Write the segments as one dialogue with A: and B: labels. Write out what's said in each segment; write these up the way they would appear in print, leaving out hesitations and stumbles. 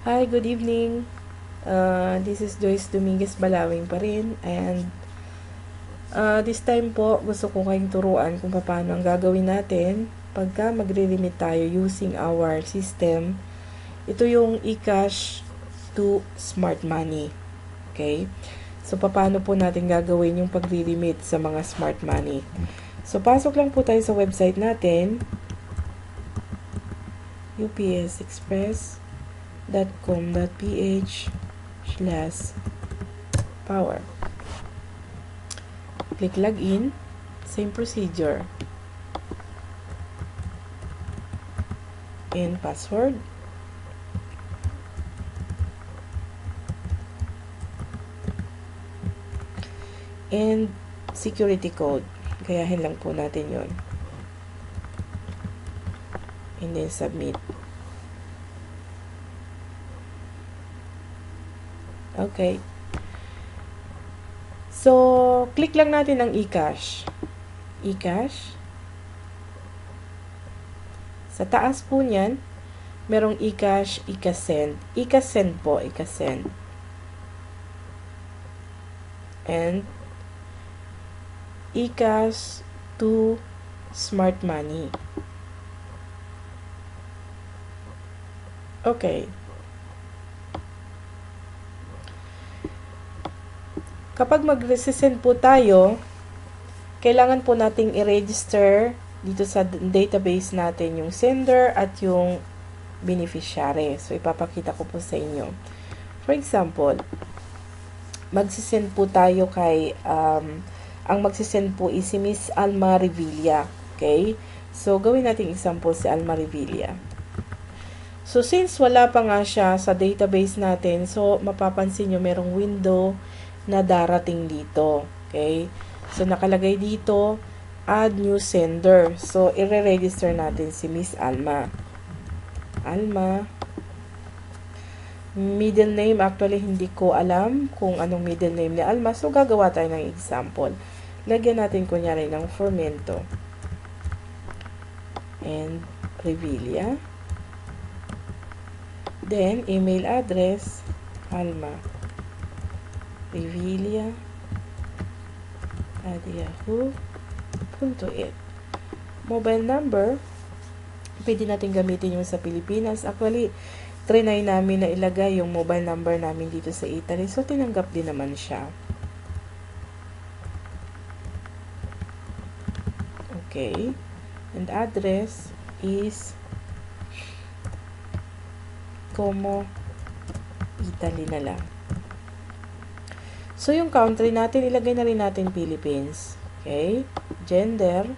A: Hi, good evening. This is Joyce Dominguez Balawing pa rin. And this time po, gusto ko kayong turuan kung paano ang gagawin natin pagka magre-remit tayo using our system. Ito yung eCash to Smart Money. Okay? So, paano po natin gagawin yung pagre-remit sa mga Smart Money? So, pasok lang po tayo sa website natin, upsexpress.com.ph/power. Click login, same procedure, and password. And security code. Gayahin lang po natin yon. And then submit. Okay. So, click lang natin ang eCash. eCash. Sa taas po niyan, merong eCash, eCasend. eCasend po, eCasend. And eCash to Smart Money. Okay. Kapag mag-send po tayo, kailangan po nating i-register dito sa database natin yung sender at yung beneficiary. So, ipapakita ko po sa inyo. For example, magsisend po tayo kay, ang magsisend po is si Miss Alma Revilla. Okay? So, gawin natin example si Alma Revilla. So, since wala pa nga siya sa database natin, so, mapapansin nyo merong window na darating dito. Okay? So, nakalagay dito, add new sender. So, i-register natin si Miss Alma. Alma. Middle name, actually, hindi ko alam kung anong middle name ni Alma. So, gagawa tayo ng example. Lagyan natin, kunyari, ng Formento. And, Revilla. Then, email address, Alma. Revilla@yahoo.it. Mobile number, pwede natin gamitin yung sa Pilipinas. Actually, trinay namin na ilagay yung mobile number namin dito sa Italy. So, tinanggap din naman siya. Okay. And address is Como, Italy na lang. So, yung country natin, ilagay na rin natin Philippines. Okay? Gender,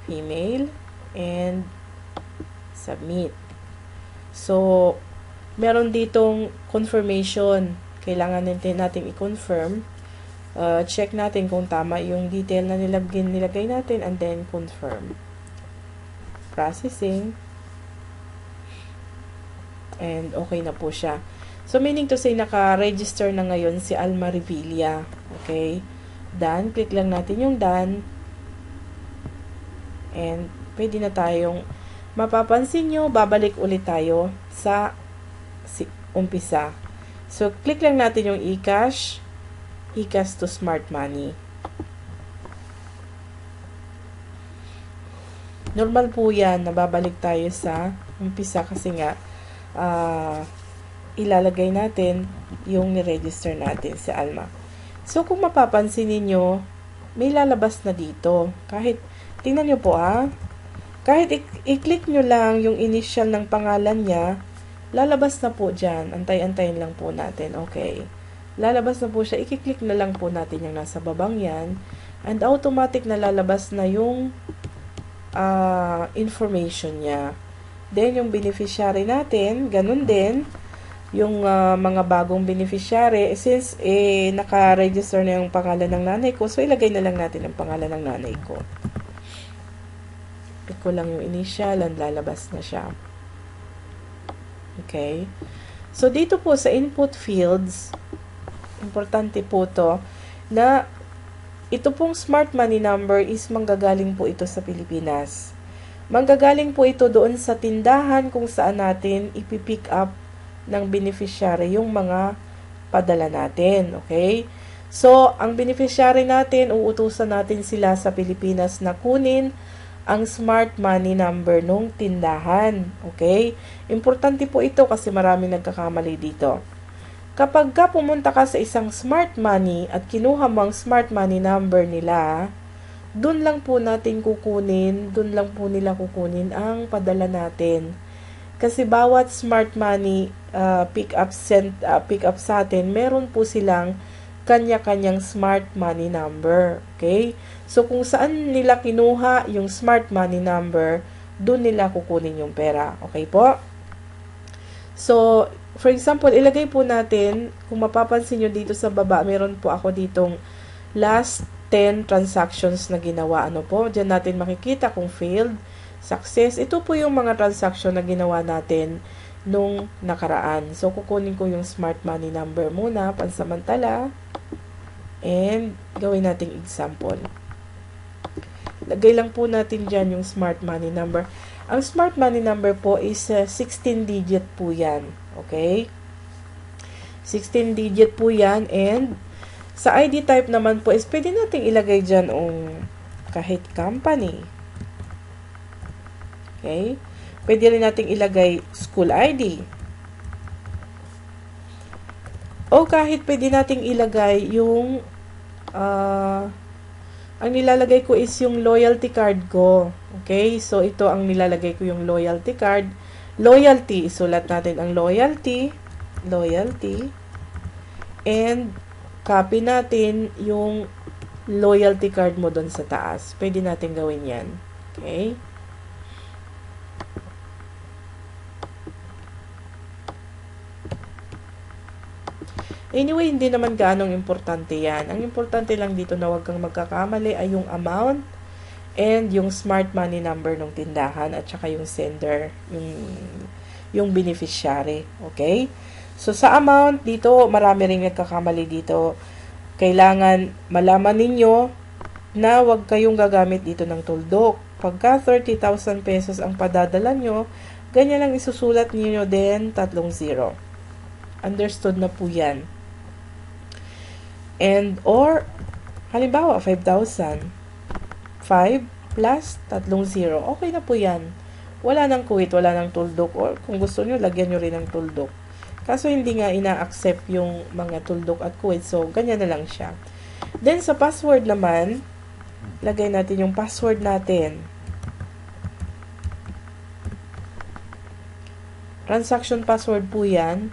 A: female, and submit. So, meron ditong confirmation. Kailangan natin i-confirm. Check natin kung tama yung detail na nilagay natin and then confirm. Processing. And okay na po siya. So, meaning to say, naka-register na ngayon si Alma Revilla. Okay? Done. Click lang natin yung done. And, pwede na tayong, mapapansin nyo, babalik ulit tayo sa umpisa. So, click lang natin yung eCash. eCash to Smart Money. Normal po yan, nababalik tayo sa umpisa kasi nga, ilalagay natin yung ni-register natin si Alma. So, kung mapapansin niyo may lalabas na dito. Kahit, tingnan nyo po kahit i-click nyo lang yung initial ng pangalan niya, lalabas na po dyan. Antay-antayin lang po natin. Okay. Lalabas na po siya. I-click na lang po natin yung nasa babang yan. And automatic na lalabas na yung information niya. Then, yung beneficiary natin, ganun din, yung mga bagong beneficiary, since naka-register na yung pangalan ng nanay ko, so ilagay na lang natin ang pangalan ng nanay ko. Pick ko lang yung initial and lalabas na siya. Okay? So, dito po sa input fields, importante po to, na ito pong smart money number is manggagaling po ito sa Pilipinas. Manggagaling po ito doon sa tindahan kung saan natin ipipick up ng beneficiary yung mga padala natin. Okay? So, ang beneficiary natin, uutusan natin sila sa Pilipinas na kunin ang smart money number nung tindahan. Okay? Importante po ito kasi maraming nagkakamali dito. Kapag ka pumunta ka sa isang smart money at kinuha mo ang smart money number nila, dun lang po natin kukunin, dun lang po nila kukunin ang padala natin. Kasi bawat smart money pick up sa atin, meron po silang kanya-kanyang smart money number. Okay? So, kung saan nila kinuha yung smart money number, dun nila kukunin yung pera. Okay po? So, for example, ilagay po natin, kung mapapansin nyo dito sa baba, meron po ako ditong last 10 transactions na ginawa. Ano po? Diyan natin makikita kung failed, success. Ito po yung mga transaction na ginawa natin nung nakaraan. So, kukunin ko yung smart money number muna, pansamantala. And, gawin nating example. Lagay lang po natin dyan yung smart money number. Ang smart money number po is 16 digit po yan. Okay? 16 digit po yan. And, sa ID type naman po is pwede nating ilagay dyan kahit company. Okay? Pwede rin nating ilagay school ID. O kahit pwede nating ilagay yung ang nilalagay ko is yung loyalty card ko. Okay? So, ito ang nilalagay ko yung loyalty card. Loyalty. Isulat natin ang loyalty. Loyalty. And, copy natin yung loyalty card mo doon sa taas. Pwede natin gawin yan. Okay? Anyway, hindi naman gaanong importante yan. Ang importante lang dito na huwag kang magkakamali ay yung amount and yung smart money number ng tindahan at saka yung sender, yung beneficiary. Okay? So, sa amount, dito, marami rin nagkakamali dito. Kailangan malaman ninyo na huwag kayong gagamit dito ng tuldok. Pagka 30,000 pesos ang padadala nyo, ganyan lang isusulat niyo din 3 0. Understood na po yan. And, or, halimbawa, 5,000. 5 plus 3 0. Okay na po yan. Wala nang kuwit, wala nang tuldok. Or, kung gusto nyo, lagyan nyo rin ng tuldok. Kaso, hindi nga ina-accept yung mga tuldok at kuwit. So, ganyan na lang siya. Then, sa password naman, lagay natin yung password natin. Transaction password po yan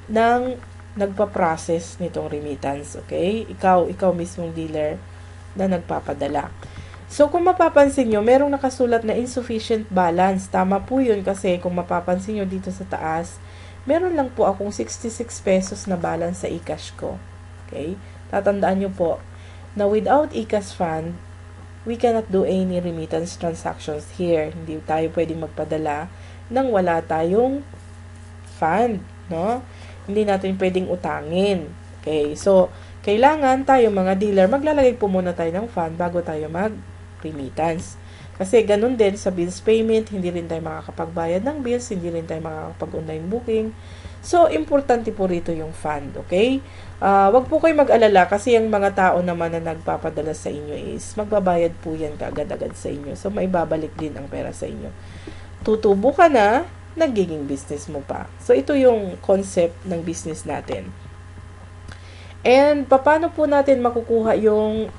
A: ng nagpa-process nitong remittance, okay? Ikaw mismong dealer na nagpapadala. So, kung mapapansin nyo, merong nakasulat na insufficient balance. Tama po yun kasi kung mapapansin nyo dito sa taas, meron lang po akong 66 pesos na balance sa eCash ko. Okay? Tatandaan nyo po na without eCash fund, we cannot do any remittance transactions here. Hindi tayo pwedeng magpadala nang wala tayong fund, no? Hindi natin pwedeng utangin. Okay, so, kailangan tayo mga dealer, maglalagay po muna tayo ng fund bago tayo mag-remittance. Kasi ganun din sa bills payment, hindi rin tayo makakapagbayad ng bills, hindi rin tayo makakapag-online booking. So, importante po rito yung fund, okay? Wag po kayo mag-alala kasi yung mga tao naman na nagpapadala sa inyo is magbabayad po yan kaagad-agad sa inyo. So, maibabalik din ang pera sa inyo. Tutubo ka na, nagiging business mo pa. So, ito yung concept ng business natin. And, paano po natin makukuha yung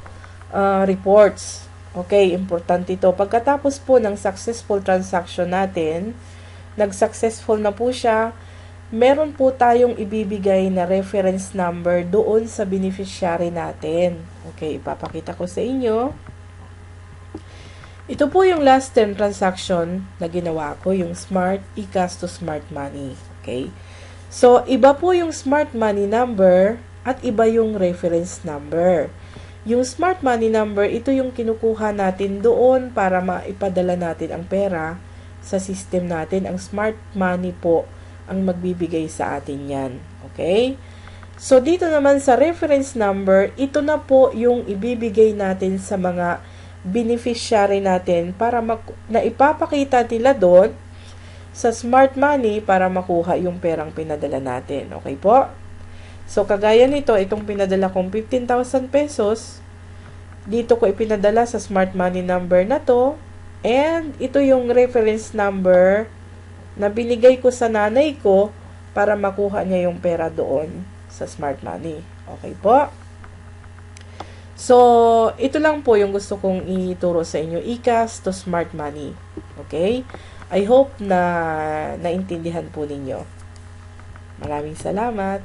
A: reports? Okay, importante ito. Pagkatapos po ng successful transaction natin, nag-successful na po siya, meron po tayong ibibigay na reference number doon sa beneficiary natin. Okay, ipapakita ko sa inyo. Ito po yung last 10 transaction na ginawa ko, yung Smart eCash to Smart Money. Okay? So, iba po yung Smart Money number at iba yung reference number. Yung Smart Money number, ito yung kinukuha natin doon para maipadala natin ang pera sa system natin. Ang Smart Money po ang magbibigay sa atin yan. Okay? So, dito naman sa reference number, ito na po yung ibibigay natin sa mga beneficiary natin para na ipapakita nila doon sa Smart Money para makuha yung perang pinadala natin. Okay po? So, kagaya nito, itong pinadala kong 15,000 pesos, dito ko ipinadala sa Smart Money number na to, and ito yung reference number na binigay ko sa nanay ko para makuha niya yung pera doon sa Smart Money. Okay po? So, ito lang po yung gusto kong ituro sa inyo. iCash to Smart Money. Okay? I hope na naintindihan po ninyo. Maraming salamat.